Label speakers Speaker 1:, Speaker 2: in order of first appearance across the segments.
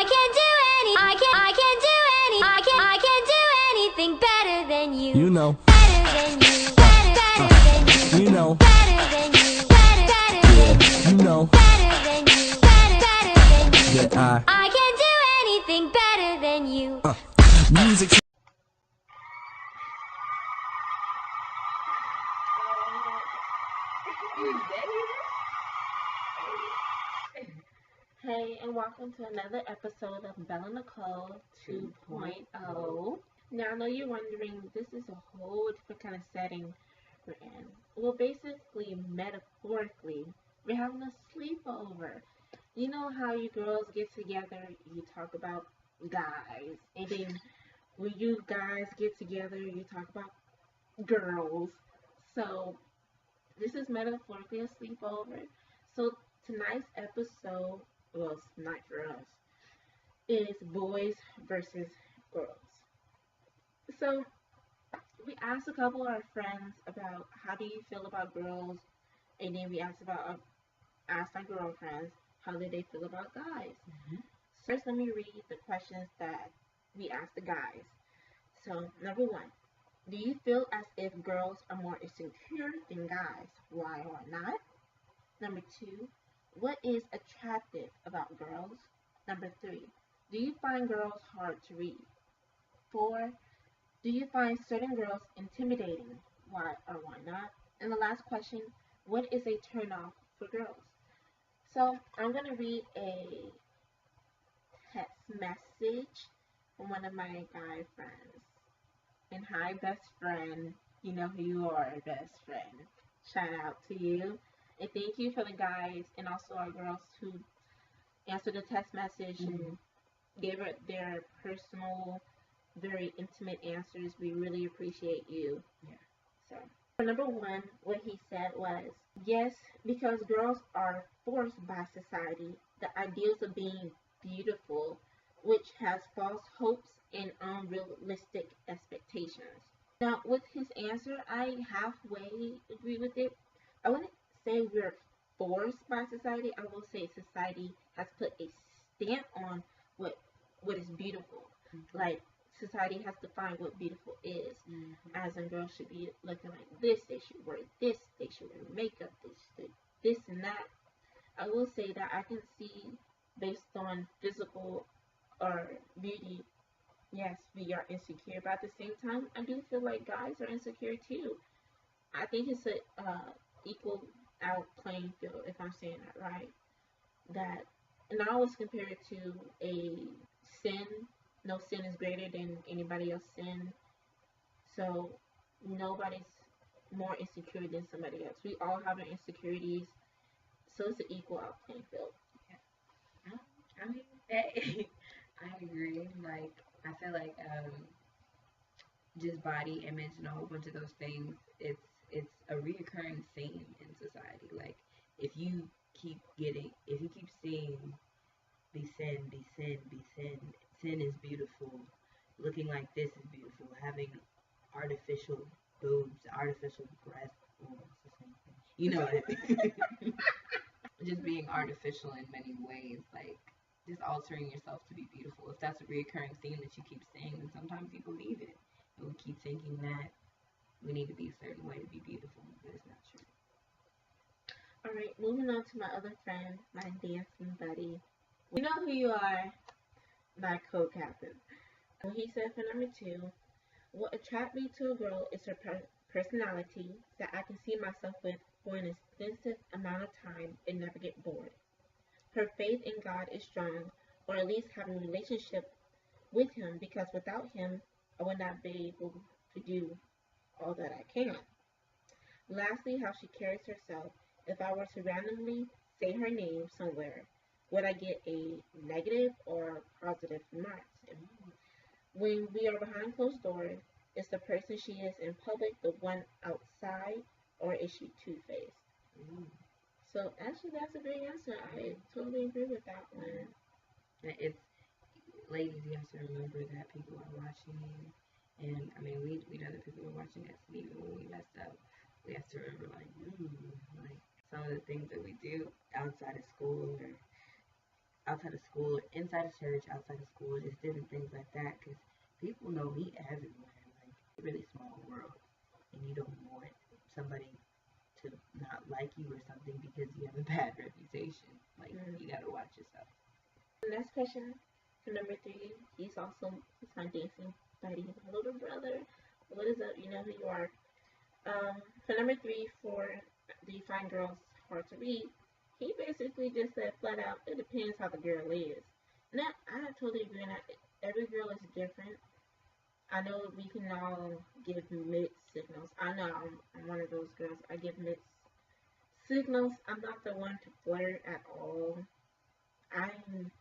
Speaker 1: can't do anything better than you.
Speaker 2: You know.
Speaker 1: Better than you. Better than you.
Speaker 2: You know.
Speaker 1: Better than you. Better than you.
Speaker 2: You know.
Speaker 1: Better than you. Better than you.
Speaker 2: That
Speaker 1: I can't do anything better than you.
Speaker 2: Music.
Speaker 3: Hey, and welcome to another episode of BellaNicole 2.0. Now, I know you're wondering, this is a whole different kind of setting we're in. Well, basically, metaphorically, we're having a sleepover. You know how you girls get together, you talk about guys, and then when you guys get together, you talk about girls. So, this is metaphorically a sleepover. So, tonight's episode, well, it's not for us, is boys versus girls. So we asked a couple of our friends about how do you feel about girls, and then we asked our girlfriends how did they feel about guys. First, let me read the questions that we asked the guys. So number one, do you feel as if girls are more insecure than guys? Why or not? Number two, what is attractive about girls? Number three, do you find girls hard to read? 4, do you find certain girls intimidating? Why or why not? And the last question, what is a turnoff for girls? So I'm going to read a text message from one of my guy friends. And hi, best friend. You know who you are, best friend. Shout out to you. And thank you for the guys and also our girls who answered the text message and gave it their personal, very intimate answers. We really appreciate you. Yeah. So, for number one, what he said was, yes, because girls are forced by society, the ideals of being beautiful, which has false hopes and unrealistic expectations. Now, with his answer, I halfway agree with it. I wouldn't say we're forced by society. I will say society has put a stamp on what is beautiful. Like society has defined what beautiful is. As in, girls should be looking like this. They should wear this. They should wear makeup. This and that. I will say that I can see based on physical or beauty. Yes, we are insecure, but at the same time, I do feel like guys are insecure too. I think it's a equal out playing field, if I'm saying that right. That, and I always compare it to a sin. No sin is greater than anybody else's sin. So nobody's more insecure than somebody else. We all have our insecurities. So it's an equal out playing field.
Speaker 4: I mean, I agree. Like, I feel like just body image and a whole bunch of those things, it's a reoccurring theme in society. Like, if you keep seeing be sin, sin is beautiful, looking like this is beautiful, having artificial boobs, artificial breasts, it's the same thing. You know what I mean? Just being artificial in many ways, like just altering yourself to be beautiful. If that's a reoccurring theme that you keep saying, then sometimes you believe it. And we keep thinking that we need to be a certain way to be beautiful, but it's not true.
Speaker 3: Alright, moving on to my other friend, my dancing buddy. You know who you are, my co-captain. He said for number 2, what attracts me to a girl is her personality that I can see myself with for an extensive amount of time and never get bored. Her faith in God is strong, or at least having a relationship with Him, because without Him, I would not be able to do all that I can. Lastly, how she carries herself. If I were to randomly say her name somewhere, would I get a negative or positive marks? When we are behind closed doors, is the person she is in public the one outside, or is she two-faced? So actually, that's a great answer. I totally agree with that one.
Speaker 4: It's, ladies, you have to remember that people are watching, and I mean, we know that people are watching us, and even when we messed up, we have to remember, like some of the things that we do outside of school or outside of school, inside of church, outside of school, just different things like that. Because people know me everywhere. Like, it's a really small world, and you don't want somebody to not like you or something because you have a bad reputation. Like, you gotta watch yourself.
Speaker 3: Next question for number 3. He's my dancing buddy, my little brother. What is up? You know who you are. For number 3, for do you find girls hard to read? He basically just said flat out, it depends how the girl is. Now, I totally agree that every girl is different. I know we can all give mixed signals. I know I'm one of those girls. I give mixed signals. I'm not the one to flirt at all. I'm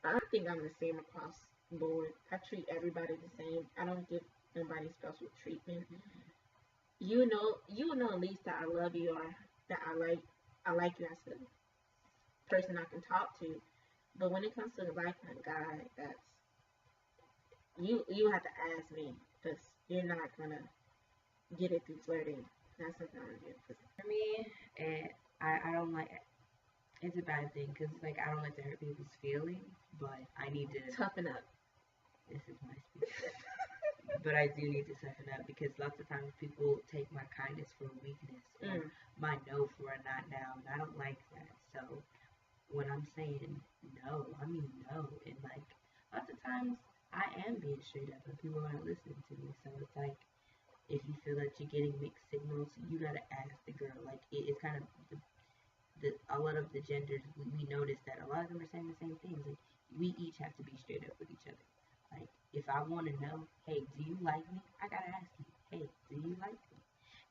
Speaker 3: I think I'm the same across the board. I treat everybody the same. I don't give nobody special treatment. You know at least that I love you or that I like you as a person I can talk to. But when it comes to liking a guy, that's you have to ask me because you're not gonna get it through flirting. That's something I'm gonna do.
Speaker 4: For me, I don't like it's a bad thing because like I don't like to hurt people's feelings, but I need to
Speaker 3: Toughen up.
Speaker 4: This is my speech. But I do need to toughen up because lots of times people take my kindness for a weakness or my no for a not now, and I don't like that. So when I'm saying no, I mean no, and like lots of times I am being straight up, and people aren't listening to me. So it's like if you feel that you're getting mixed signals, you gotta ask the girl. Like it's kind of a lot of the genders we notice that a lot of them are saying the same things. Like we each have to be straight up with each other. Like, if I want to know, hey, do you like me? I gotta ask you, hey, do you like me?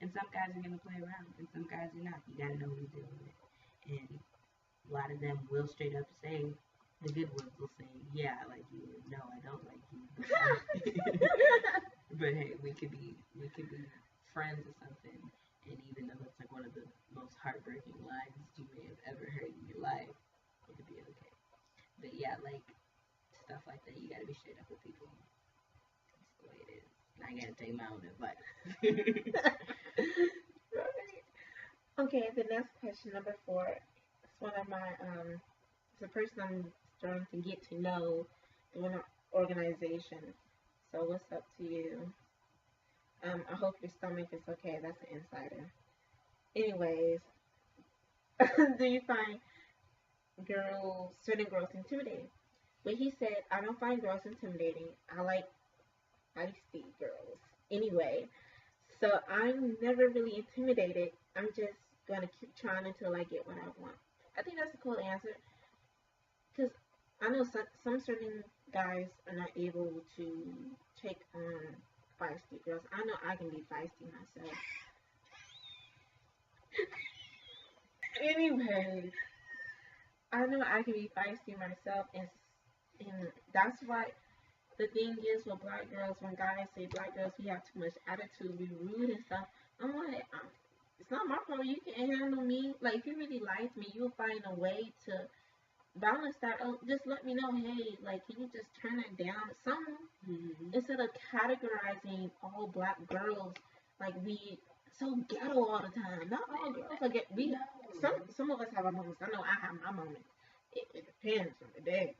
Speaker 4: And some guys are gonna play around, and some guys are not. You gotta know who you're dealing with. And a lot of them will straight up say, the good ones will say, yeah, I like you, or no, I don't like you. But hey, we could be friends or something. And even though it's like one of the most heartbreaking lines you may have ever heard in your life, it could be okay. But yeah, like stuff like that, you gotta be straight up with people. That's the way it is. And I gotta take my own advice.
Speaker 3: Okay, the next question, number 4. It's one of my it's a person I'm starting to get to know through an organization. So what's up to you? I hope your stomach is okay. That's an insider. Anyways, do you find certain girls intimidating? But he said, I don't find girls intimidating. I like feisty girls. Anyway, so I'm never really intimidated. I'm just gonna keep trying until I get what I want. I think that's a cool answer because I know some certain guys are not able to take on feisty girls. I know I can be feisty myself. Anyway, I know I can be feisty myself, and that's why the thing is with black girls, when guys say black girls, we have too much attitude, we rude and stuff. I'm like, it's not my problem. You can't handle me. Like, if you really like me, you'll find a way to balance that. Oh, just let me know. Hey, like, can you just turn it down? Instead of categorizing all black girls like we so ghetto all the time. Not all girls are get. We some of us have our moments. I know I have my moments. It depends on the day.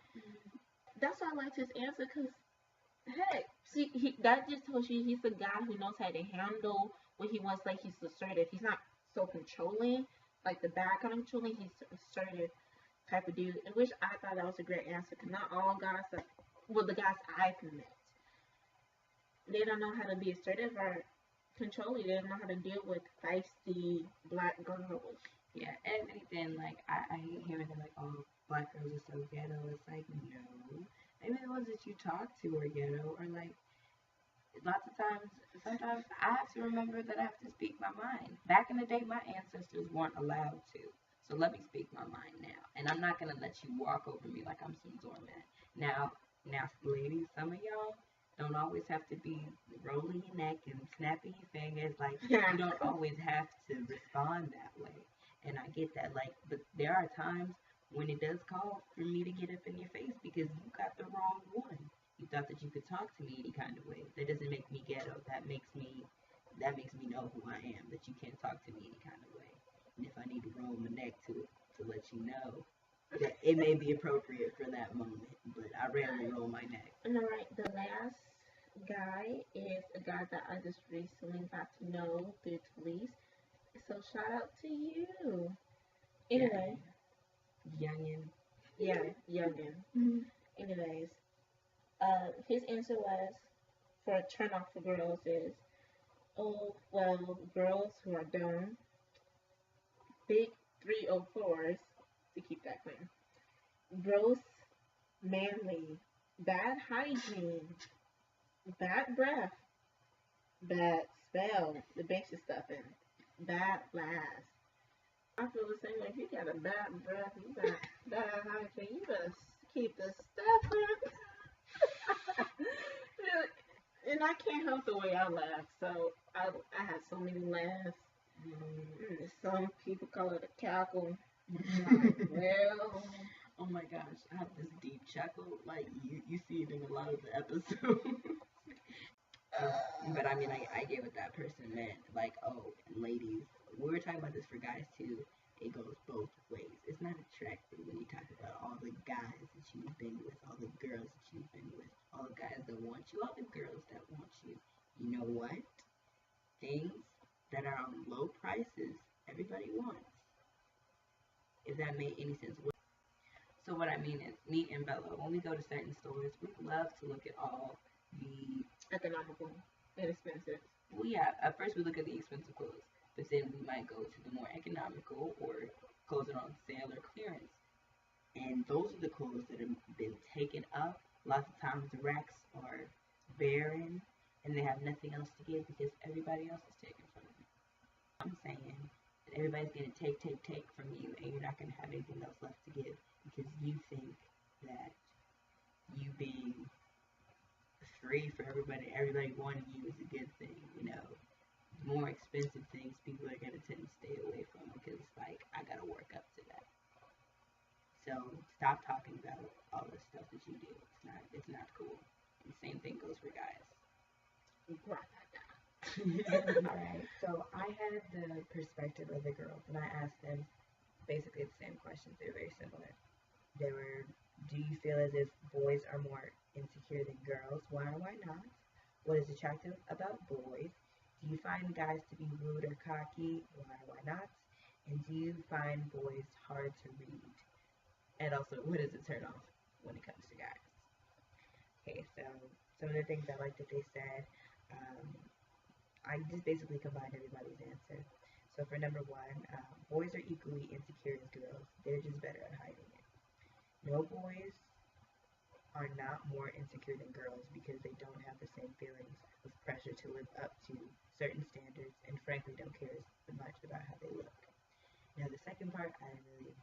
Speaker 3: That's why I liked his answer because heck, see, that just tells you he's a guy who knows how to handle what he wants. Like he's assertive. He's not so controlling, like the bad kind of controlling. He's assertive type of dude. In which I thought that was a great answer. Cause not all guys, well, the guys I've met, they don't know how to be assertive or controlling. They don't know how to deal with feisty black girls.
Speaker 4: Yeah, and then like I hate hearing them like, oh, black girls are so ghetto. It's like no, maybe the ones that you talk to are ghetto, or like lots of times, sometimes I have to remember that I have to speak my mind. Back in the day, my ancestors weren't allowed to. So let me speak my mind now. And I'm not going to let you walk over me like I'm some doormat. Now, ladies, some of y'all don't always have to be rolling your neck and snapping your fingers. Like, you don't always have to respond that way. And I get that. Like, but there are times when it does call for me to get up in your face because you got the wrong one. You thought that you could talk to me any kind of way. That doesn't make me ghetto. That makes me know who I am. That you can't talk to me any kind of way. And if I need to roll my neck to to let you know that it may be appropriate for that moment, but I rarely roll my neck.
Speaker 3: And all right, the last guy is a guy that I just recently got to know through Talise. So shout out to you. Anyway,
Speaker 4: Youngin.
Speaker 3: yeah, youngin. Anyways, his answer was for a turn off for girls is, oh well, girls who are dumb, big 304s to keep that clean, gross, manly, bad hygiene, bad breath, bad smell, the basic stuff, and bad last. I feel the same way. If you got a bad breath, you got bad hygiene, you better keep the stuff in. And I can't help the way I laugh, so I had so many laughs. Some people call it a cackle. Well,
Speaker 4: oh my gosh, I have this deep chuckle. Like you see it in a lot of the episodes. But I mean, I get what that person meant. Like, oh, and ladies, we were talking about this for guys too. It goes both ways. It's not attractive when you talk about all the guys that you've been with, all the girls that you've been with, all the guys that want you, all the girls that want you. You know what? Things that are on low prices, everybody wants. If that made any sense. So what I mean is, me and Bella, when we go to certain stores, we love to look at all the
Speaker 3: economical, inexpensive.
Speaker 4: well, yeah, at first we look at the expensive clothes, but then we might go to the more economical or clothes that are on sale or clearance. And those are the clothes that have been taken up. Lots of times the racks are barren and they have nothing else to give because everybody else is taking from them. I'm saying that everybody's going to take from you and you're not going to have anything else left to give because you think that you being free for everybody wanting you is a good thing, you know. More expensive things people are going to tend to stay away from because it's like, I got to work up to that. So stop talking about all the stuff that you do. It's not cool. And the same thing goes for guys.
Speaker 2: Alright, so I had the perspective of the girls and I asked them basically the same questions. They were very similar. They were, do you feel as if boys are more insecure than girls? Why or why not? What is attractive about boys? Do you find guys to be rude or cocky? Why or why not? And do you find boys hard to read? And also, what is a turn off when it comes to guys? Okay, so some of the things I like that they said, I just basically combined everybody's answer. So for number one, boys are equally insecure as girls. They're just better at hiding it. No boys are not more insecure than girls because they don't have the same feelings of pressure to live up to certain standards and frankly don't care as much about how they look. Now the second part I didn't really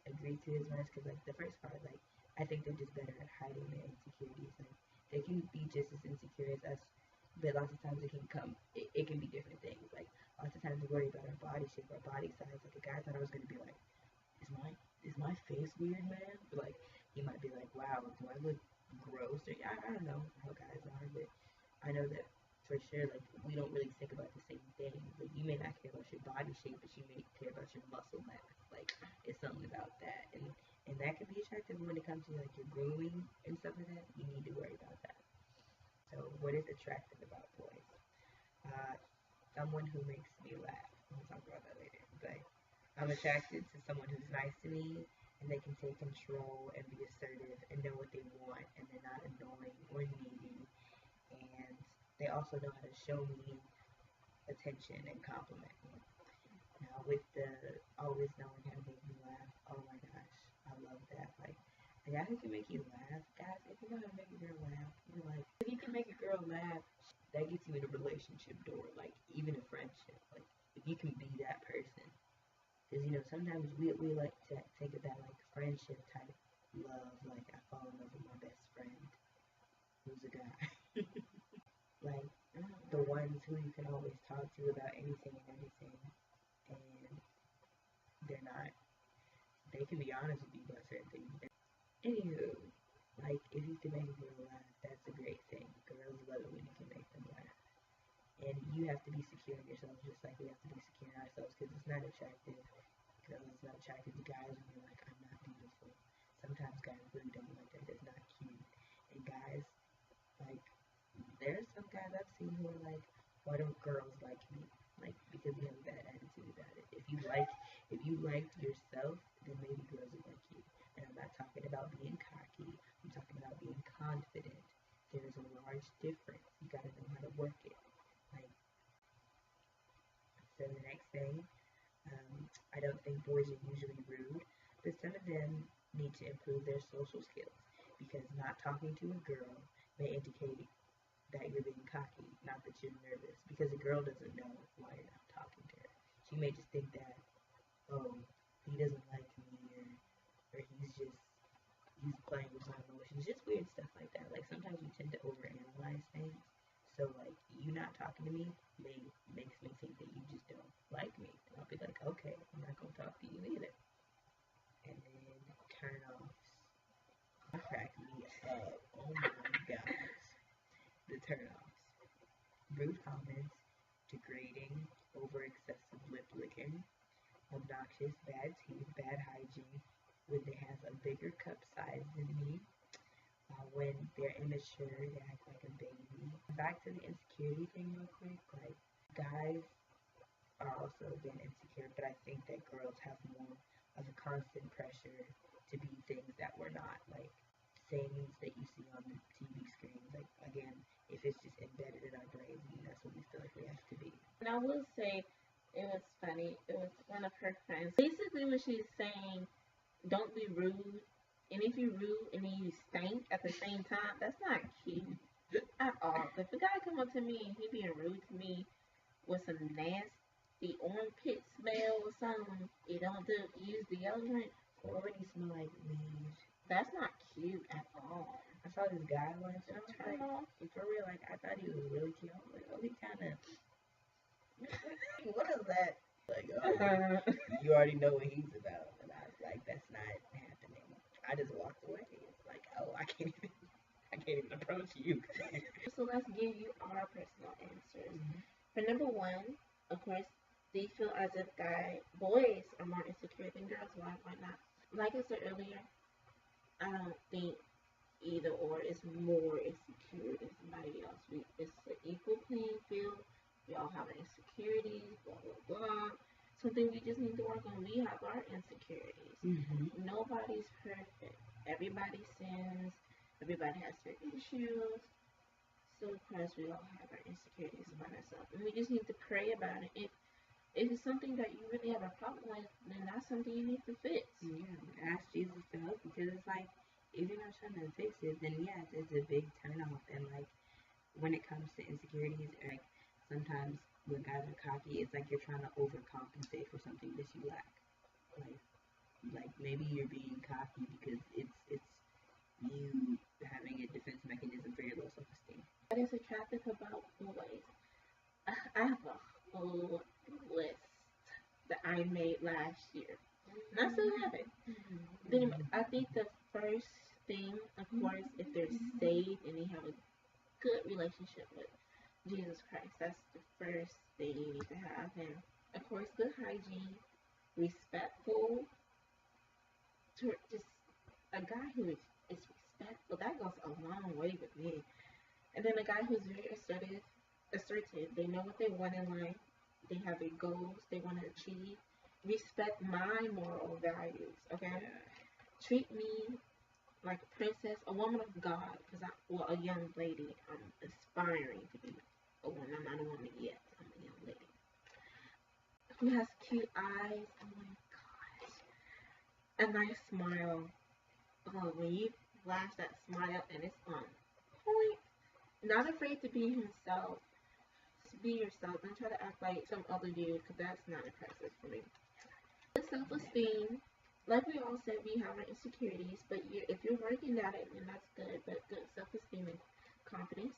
Speaker 2: agree to as much because like the first part, like I think they're just better at hiding their insecurities. Like they can be just as insecure as us, but lots of times it can be different things. Like lots of times we worry about our body shape, our body size. Like a guy thought I was gonna be like, is my face weird, man? But like he might be like, wow, do I look gross? Or I don't know how guys are, but I know that for sure, like we don't really think about the same things. Like you may not care about your body shape, but you may care about your muscle mass. Like it's something about that, and that can be attractive when it comes to like your grooming and stuff like that. You need to worry about that. So what is attractive about boys? Someone who makes me laugh. We'll talk about that later. But I'm attracted to someone who's nice to me and they can take control and be assertive and know what they want and they're not annoying or needy. And they also know how to show me attention and compliment me. Now with the always knowing how to make me laugh, oh my gosh, I love that. Like a guy who can make you laugh, guys, if you know how to make a girl laugh, you're like, if you can make a girl laugh, that gets you in a relationship door, like even a friendship. Like if you can be that person, because you know sometimes we like to take it that like friendship type love. Like I fall in love with my best friend, who's a guy. Like the ones who you can always talk to about anything and everything, and they're not. They can be honest with you about certain things. Anywho, like if you can make a girl laugh, that's a great thing. Girls love it when you can make them laugh. And you have to be secure in yourself just like we have to be secure in ourselves because it's not attractive girls is not attracted to guys when you're like, I'm not beautiful. Sometimes guys really don't like that. It's not cute. And guys, like, there's some guys I've seen who are like, why don't girls like me? Like, because you have a bad attitude about it. If you liked yourself, then maybe girls would like you. And I'm not talking about being cocky. I'm talking about being confident. There is a large difference. You gotta know how to work it. Like, so the next thing, I don't think boys are usually rude, but some of them need to improve their social skills because not talking to a girl may indicate that you're being cocky, not that you're nervous, because a girl doesn't know why you're not talking to her. She may just think that, oh, he doesn't like me, or he's playing with my emotions, just weird stuff like that. Like sometimes you tend to overanalyze things. So like you not talking to me makes me think that you just don't like me. And I'll be like, okay, I'm not gonna talk to you either. And then turn offs. Crack me up. Oh my gosh. The turn offs. Rude comments, degrading, over excessive lip licking, obnoxious, bad teeth, bad hygiene, when they have a bigger cup size than me, when they're immature, they act like a baby. Back to the insecurity thing real quick, like guys are also again insecure, but I think that girls have more of a constant pressure to be things that we're not, like things that you see on the TV screens. Like again, if it's just embedded in our brains, that's what we feel like we have to be.
Speaker 3: And I will say, it was funny. It was one of her friends. Basically, what she's saying, don't be rude. And if you're rude and then you stink at the same time, that's not cute at all. If a guy come up to me and he being rude to me with some nasty armpit smell or something, you don't use deodorant.
Speaker 2: Or when you smell like weed.
Speaker 3: That's not cute at all.
Speaker 2: I saw this guy once, and I was like, for real, like I thought he was really cute. I was like, oh, he kind of. What is that? Like, oh, you already know what he's about, and I was like, that's not happening. I just walked away. It's like, oh, I can't even approach you.
Speaker 3: So let's give you our personal answers. For number one, of course, they feel as if boys are more insecure than girls. Why not? Like I said earlier, I don't think either or is more insecure than somebody else. It's an equal playing field. We all have our insecurities, blah, blah, blah. Something we just need to work on. We have our insecurities. Nobody's perfect. Everybody sins. Everybody has their issues. So, of course, we all have our insecurities about ourselves. And we just need to pray about it. If it's something that you really have a problem with, then that's something you need to fix.
Speaker 4: Yeah, ask Jesus to help, because it's like, if you're not trying to fix it, then yeah, it's a big turn off. And like, when it comes to insecurities, like, sometimes when guys are cocky, it's like you're trying to overcompensate for something that you lack. Like maybe you're being cocky because it's you having a defense mechanism for your low self-esteem.
Speaker 3: What is attractive about boys? I have a whole list that I made last year. And I still have it. Then I think the first thing, of course, if they're saved and they have a good relationship with Jesus Christ, that's the first thing you need to have. And of course, good hygiene, respectful, just a guy who is respectful, that goes a long way with me. And then a guy who's very assertive, they know what they want in life, they have their goals they want to achieve. Respect my moral values, okay? Treat me like a princess, a woman of God, because a young lady. I'm aspiring to be a woman. I'm not a woman yet. I'm a young lady who has cute eyes. Oh my gosh, a nice smile. Oh, when you flash that smile and it's on point. Not afraid to be himself. Just be yourself. Don't try to act like some other dude, because that's not impressive for me. Good self-esteem. Like we all said, we have our insecurities, but if you're working at it, then that's good. But good self-esteem and confidence.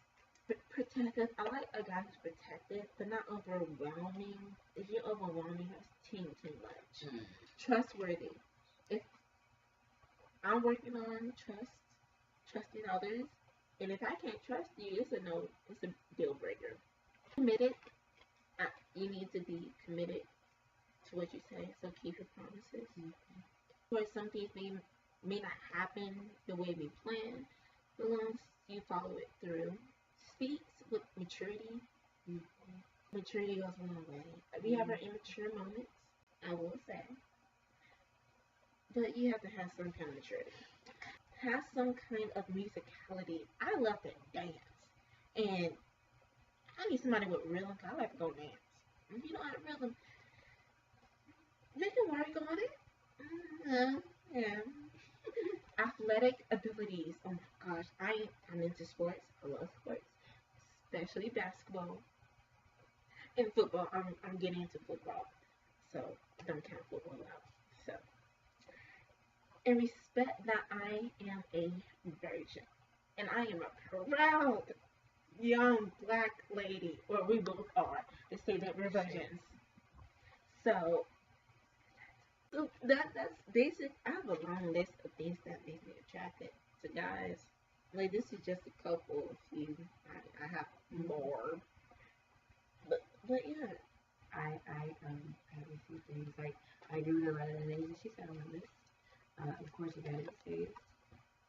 Speaker 3: Protective. I like a guy who's protective, but not overwhelming. If you're overwhelming, that's too much. Trustworthy. If I'm working on trusting others, and if I can't trust you, it's a no. It's a deal breaker. Committed. You need to be committed to what you say, so keep your promises. Where some things may not happen the way we plan, but once you follow it through, speaks with maturity. Maturity goes a long way. We have our immature moments, I will say, but you have to have some kind of maturity. Have some kind of musicality. I love to dance, and I need somebody with rhythm. I like to go dance. If you know how to rhythm, they can work on it. Yeah. Athletic abilities. Oh my gosh, I'm into sports. I love sports, especially basketball and football. I'm getting into football, so don't count football out. So, and respect that I am a virgin, and I am a proud young black lady, or we both are, to say that we're virgins. So, that's basic. I have a long list of things that make me attracted to guys. Like this is just a couple of few. I have more, but yeah.
Speaker 4: I have a few things like I agree with a lot of the things that she said on the list. Of course, you gotta be safe.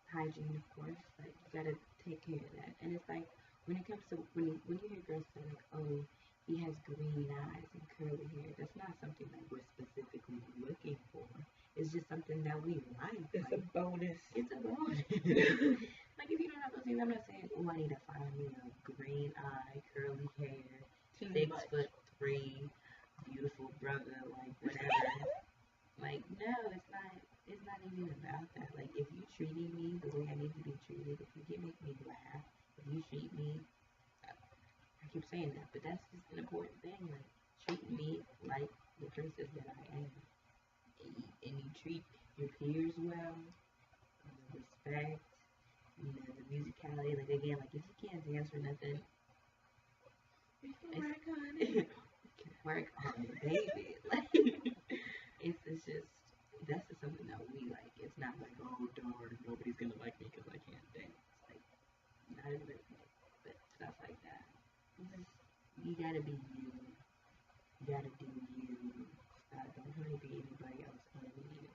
Speaker 4: Hygiene, of course. Like you gotta take care of that. And it's like when it comes to when you hear girls say like, oh, he has green eyes and curly hair. That's not something that we're specifically looking for. It's just something that we like.
Speaker 3: It's a bonus.
Speaker 4: It's a bonus. Like if you don't have those things, I'm not saying, oh, I need to find me a green eye, curly hair, 6'3", beautiful brother, like whatever. Like no, it's not. It's not even about that. Like if you treating me the way I need to be treated, if you can make me laugh, if you treat me, I keep saying that, but that's just an important thing. Like treat me like the princess that I am, and you treat your peers well, respect, the musicality. Like again, like if you can't dance or nothing,
Speaker 3: We can work on it.
Speaker 4: work on it, baby. Like it's just that's just something that we like. It's not like oh darn nobody's gonna like me because I can't dance. Like not even but stuff like that. Just, you gotta be you. You gotta do you. Don't try to be anybody else other than you.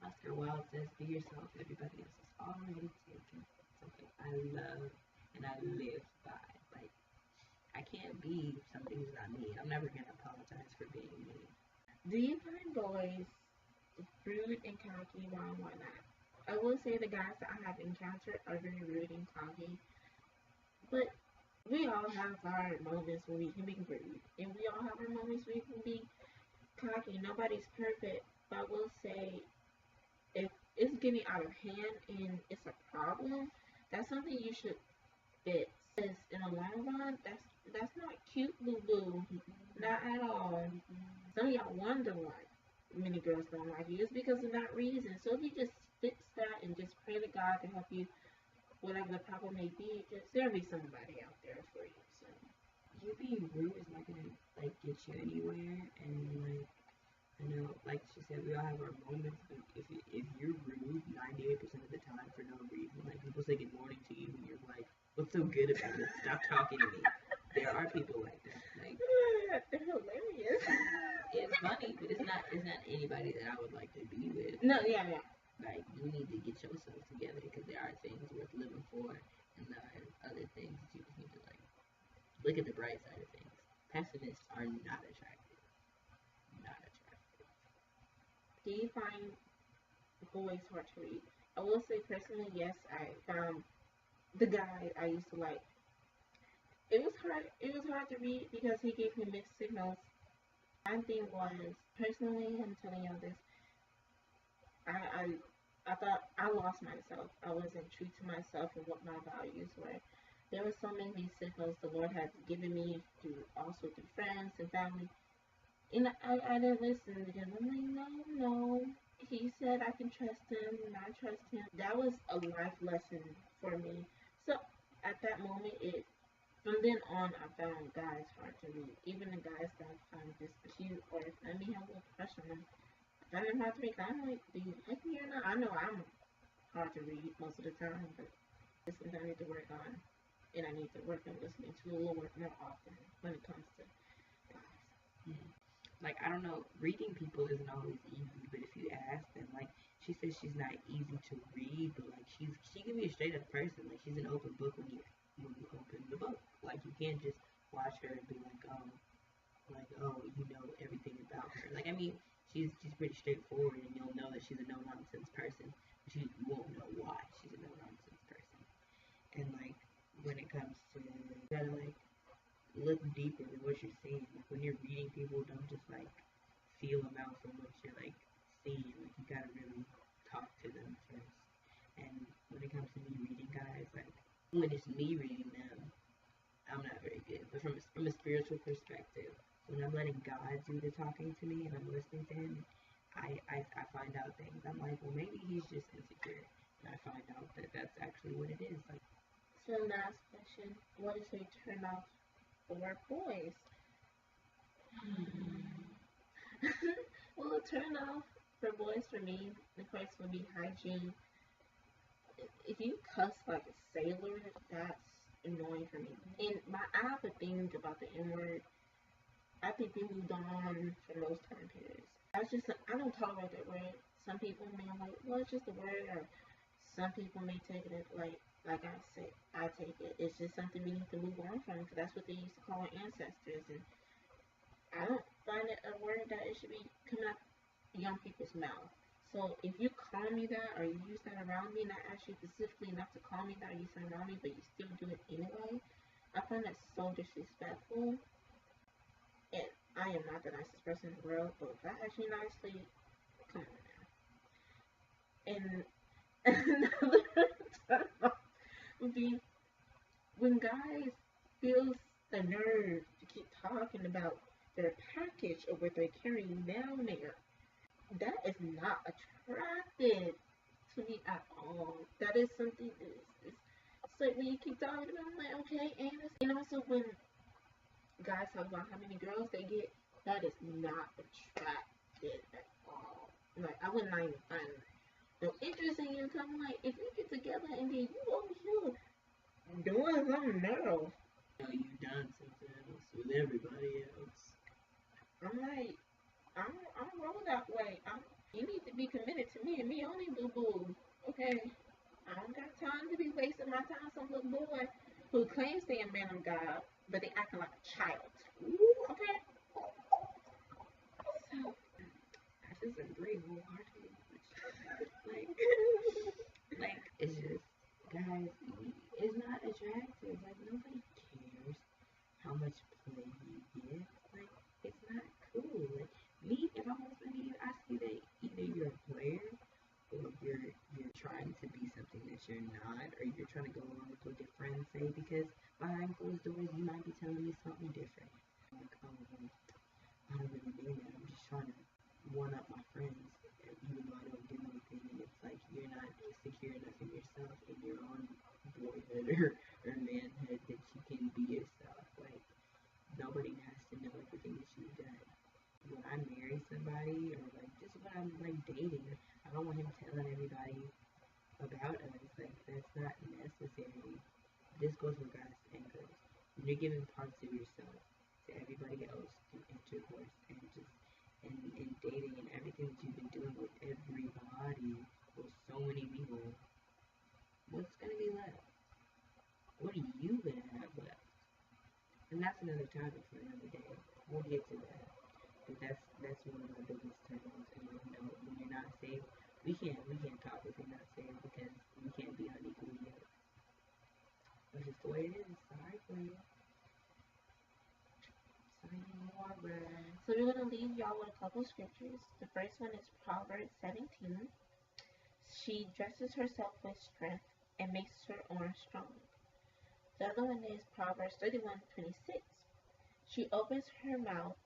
Speaker 4: Oscar Wilde says, "Be yourself. Everybody else is already taken." Something I love and I live by. Like I can't be something who's not me. I'm never gonna apologize for being me.
Speaker 3: Do you find boys rude and cocky while whatnot? I will say the guys that I have encountered are very rude and cocky, but we all have our moments when we can be rude, and we all have our moments where we can be cocky. Nobody's perfect, but I will say if it's getting out of hand and it's a problem, that's something you should fix. Because in the long run, that's not cute, boo boo. Not at all. Some of y'all wonder why many girls don't like you. It's because of that reason. So if you just fix that and just pray to God to help you, whatever the problem may be, just there'll be somebody out there for you. So
Speaker 4: You being rude is not gonna like get you anywhere, and like I know, like she said, we all have our moments. But if you're rude 98% of the time for no reason, like people say good morning to you, and you're like, what's so good about it? Stop talking to me. There are people like that. Like
Speaker 3: they're hilarious.
Speaker 4: it's funny, but it's not anybody that I would like to be with.
Speaker 3: No, yeah, yeah.
Speaker 4: Like you need to get yourself together because there are things worth living for, and there are other things that you just need to like look at the bright side of things. Pessimists are not attractive. Not attractive.
Speaker 3: Do you find boys hard to read? I will say personally, yes, I found the guy I used to like. It was hard. It was hard to read because he gave me mixed signals. My thing was personally, I'm telling you this. I thought I lost myself. I wasn't true to myself and what my values were. There were so many signals the Lord had given me through also through friends and family, and I didn't listen to him. I'm like, no, no. He said I can trust him, and I trust him. That was a life lesson for me. So at that moment, it from then on, I found guys hard to read. Even the guys that I found just cute or let me have a little crush on them. I didn't have to make. I'm like, do you like me or not? I know I'm hard to read most of the time, but it's something I need to work on, and I need to work on listening to the Lord more often when it comes to guys.
Speaker 4: Mm. like, I don't know, reading people isn't always easy, but if you ask them, like, she says she's not easy to read, but like she can be a straight up person. Like, she's an open book when you open the book. Like, you can't just watch her and be like, oh, you know everything about her. Like, I mean, she's pretty straightforward, and you'll know that she's a no nonsense person, but you won't know why she's a no nonsense person. And like, when it comes to, you gotta like look deeper than what you're seeing. Like, when you're reading people, don't just like feel them out from what you're like seeing. Like, you gotta really talk to them first. And when it comes to me reading guys, like, when it's me reading them, I'm not very good. But from a spiritual perspective, when I'm letting God do the talking to me and I'm listening to Him, I find out things. I'm like, well, maybe he's just insecure, and I find out that that's actually what it is. Like,
Speaker 3: So last question, what is a turn off for boys? Well, a turn off for boys for me, the first would be hygiene. If you cuss like a sailor, that's annoying for me. And I have a thing about the N word. I think we moved on from those time periods. I don't tolerate that word. Some people may like, well, it's just a word, or some people may take it like I said, I take it. It's just something we need to move on from, because that's what they used to call our ancestors, and I don't find it a word that it should be coming out young people's mouth. So if you call me that, or you use that around me, and I ask you specifically not to call me that, or use that around me, but you still do it anyway, I find that so disrespectful. And I am not the nicest person in the world, but if I ask you nicely, come on now. And another time would be when guys feel the nerve to keep talking about their package or what they're carrying down there. That is not attractive to me at all. That is something it's like when you keep talking about, I'm like, okay, and also when guys talk about how many girls they get, that is not attractive at all. Like, I would not even find no interest in you. I'm like, if we get together and then you over here doing something else,
Speaker 4: you know, you've done something else with everybody else.
Speaker 3: I'm like, I don't roll that way. You need to be committed to me and me only, boo boo. Okay? I don't got time to be wasting my time on some little boy who claims they're a man of God, but they acting like a child. Ooh, okay? So,
Speaker 4: I disagree wholeheartedly. Like, like, it's just, guys, it's not attractive. Like, nobody cares how much play you get. Like, it's not cool. Like, me, if I'm listening to you, I see that either you're a player or you're trying to be something that you're not, or you're trying to go along with what your friends say, because behind closed doors you might be telling me something different. Like, oh, well, I don't really mean that. I'm just trying to one up my friends, even though I don't do anything. And it's like, you're not secure enough in yourself, in your own boyhood or manhood, that you can be yourself. Like, nobody has to know everything that you've done. When I marry somebody, or like just when I'm like dating, I don't want him telling everybody about us. Like, that's not necessary. This goes for guys and girls. When you're giving parts of yourself to everybody else through intercourse and just and dating and everything that you've been doing with everybody, with so many people, what's gonna be left? What are you gonna have left? And that's another topic for another day. We'll get to that. But that's one of my biggest turn-ons. And you know, when you're not safe, we can't talk if you're not safe, because we can't be unequally yoked. That's just the way it is. Sorry for you. Say more, bruh.
Speaker 3: so we're going to leave y'all with a couple scriptures. The first one is Proverbs 17. She dresses herself with strength and makes her arms strong. The other one is Proverbs 31:26. She opens her mouth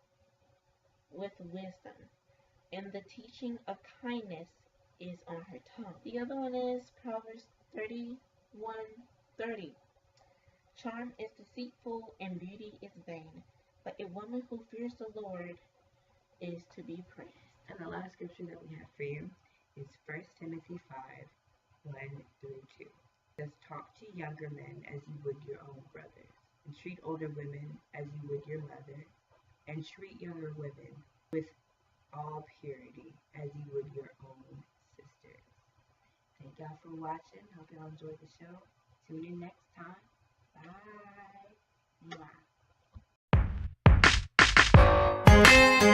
Speaker 3: with wisdom, and the teaching of kindness is on her tongue. The other one is Proverbs 31:30. Charm is deceitful and beauty is vain, but a woman who fears the Lord is to be praised.
Speaker 4: And the last scripture that we have for you is 1 Timothy 5:1-2. It says, talk to younger men as you would your own brothers, and treat older women as you would your mother, and treat younger women
Speaker 2: with all purity as you would your own sisters. Thank y'all for watching. Hope y'all enjoyed the show. Tune in next time. Bye. Mwah.